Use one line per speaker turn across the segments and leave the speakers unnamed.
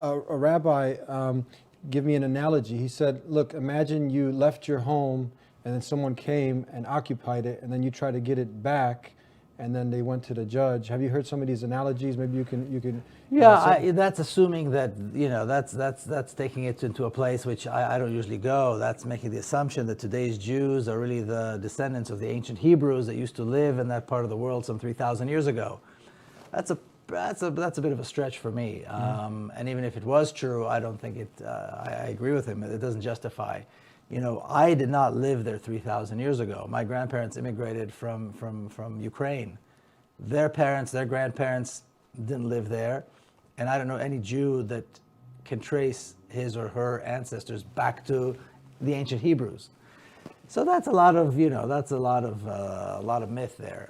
A rabbi give me an analogy. He said, look, imagine you left your home and then someone came and occupied it, and then you try to get it back, and then they went to the judge. Have you heard some of these analogies? Maybe you can.
Yeah, that's assuming that, that's taking it into a place which I don't usually go. That's making the assumption that today's Jews are really the descendants of the ancient Hebrews that used to live in that part of the world some 3,000 years ago. That's a bit of a stretch for me. And even if it was true, I don't think it. I agree with him. It doesn't justify. I did not live there 3,000 years ago. My grandparents immigrated from Ukraine. Their parents, their grandparents didn't live there. And I don't know any Jew that can trace his or her ancestors back to the ancient Hebrews. So that's a lot of, a lot of myth there,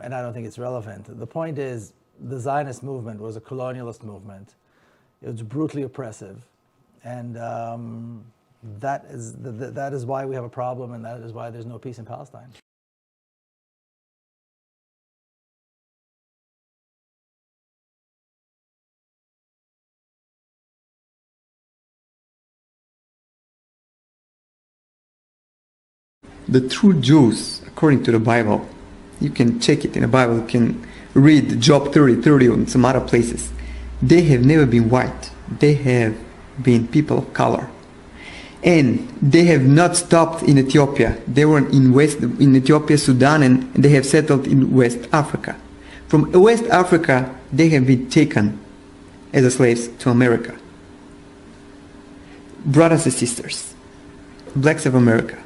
and I don't think it's relevant. The point is, the Zionist movement was a colonialist movement. It was brutally oppressive, and that is why we have a problem, and that is why there's no peace in Palestine.
The true Jews, according to the Bible, you can check it in the Bible, you can read Job 30:30 and some other places. They have never been white. They have been people of color. And they have not stopped in Ethiopia. They were in Ethiopia, Sudan, and they have settled in West Africa. From West Africa, they have been taken as slaves to America. Brothers and sisters, blacks of America,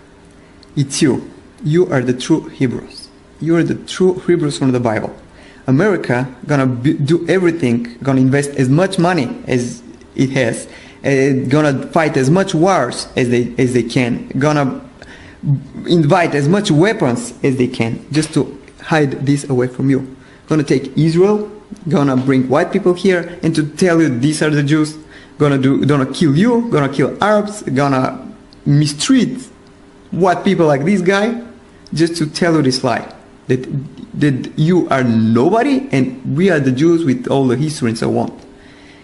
it's you. You are the true Hebrews. You are the true Hebrews from the Bible. America gonna do everything, gonna invest as much money as it has, gonna fight as much wars as they can, gonna invite as much weapons as they can just to hide this away from you. Gonna take Israel, gonna bring white people here and to tell you these are the Jews, gonna kill you, gonna kill Arabs, gonna mistreat white people like this guy, just to tell you this lie, that you are nobody and we are the Jews with all the history and so on.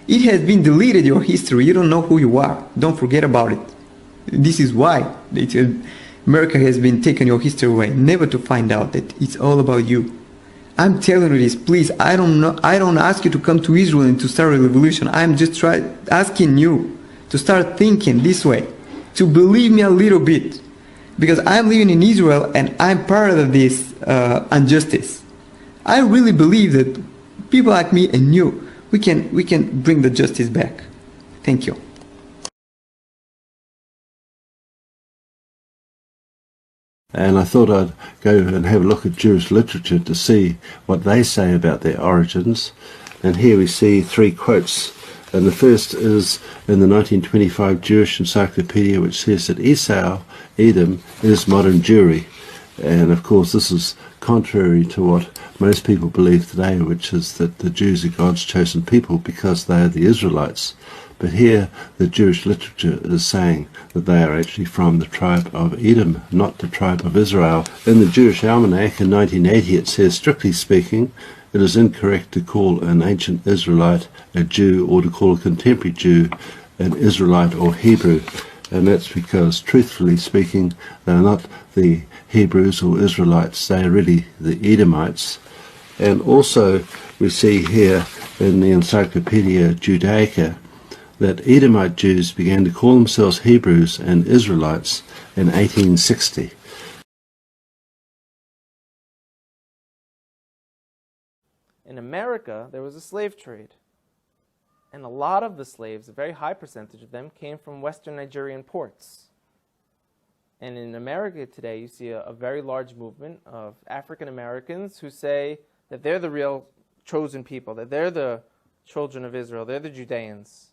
It has been deleted, your history. You don't know who you are. Don't forget about it. This is why America has been taking your history away, never to find out that it's all about you. I'm telling you this, please. I don't ask you to come to Israel and to start a revolution. I'm just asking you to start thinking this way, to believe me a little bit. Because I'm living in Israel and I'm part of this injustice. I really believe that people like me and you, we can bring the justice back. Thank you.
And I thought I'd go and have a look at Jewish literature to see what they say about their origins. And here we see 3 quotes. And the first is in the 1925 Jewish Encyclopedia, which says that Esau, Edom, is modern Jewry. And of course this is contrary to what most people believe today, which is that the Jews are God's chosen people because they are the Israelites. But here the Jewish literature is saying that they are actually from the tribe of Edom, not the tribe of Israel. In the Jewish Almanac in 1980 it says, strictly speaking, it is incorrect to call an ancient Israelite a Jew or to call a contemporary Jew an Israelite or Hebrew. And that's because, truthfully speaking, they are not the Hebrews or Israelites, they are really the Edomites. And also we see here in the Encyclopedia Judaica that Edomite Jews began to call themselves Hebrews and Israelites in 1860.
In America, there was a slave trade. And a lot of the slaves, a very high percentage of them, came from Western Nigerian ports. And in America today, you see a very large movement of African Americans who say that they're the real chosen people, that they're the children of Israel, they're the Judeans.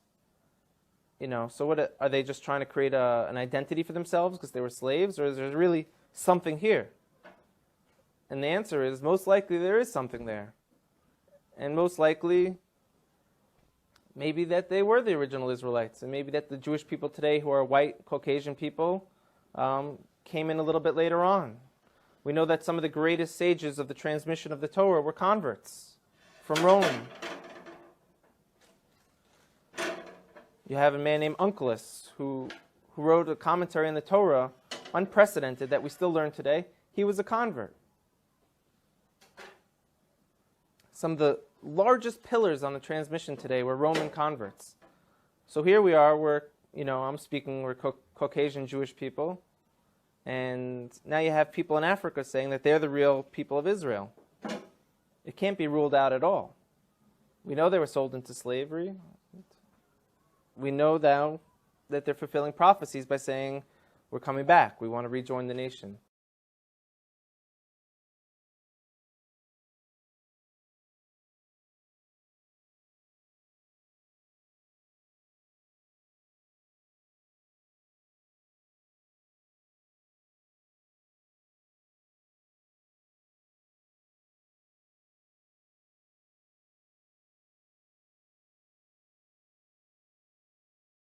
So what are they just trying to create an identity for themselves because they were slaves, or is there really something here? And the answer is, most likely there is something there. And most likely, maybe that they were the original Israelites, and maybe that the Jewish people today who are white, Caucasian people came in a little bit later on. We know that some of the greatest sages of the transmission of the Torah were converts from Rome. You have a man named Onkelos who wrote a commentary on the Torah, unprecedented, that we still learn today. He was a convert. Some of the largest pillars on the transmission today were Roman converts. So here we are, we're Caucasian Jewish people, and now you have people in Africa saying that they're the real people of Israel. It can't be ruled out at all. We know they were sold into slavery. We know now that they're fulfilling prophecies by saying, we're coming back, we want to rejoin the nation.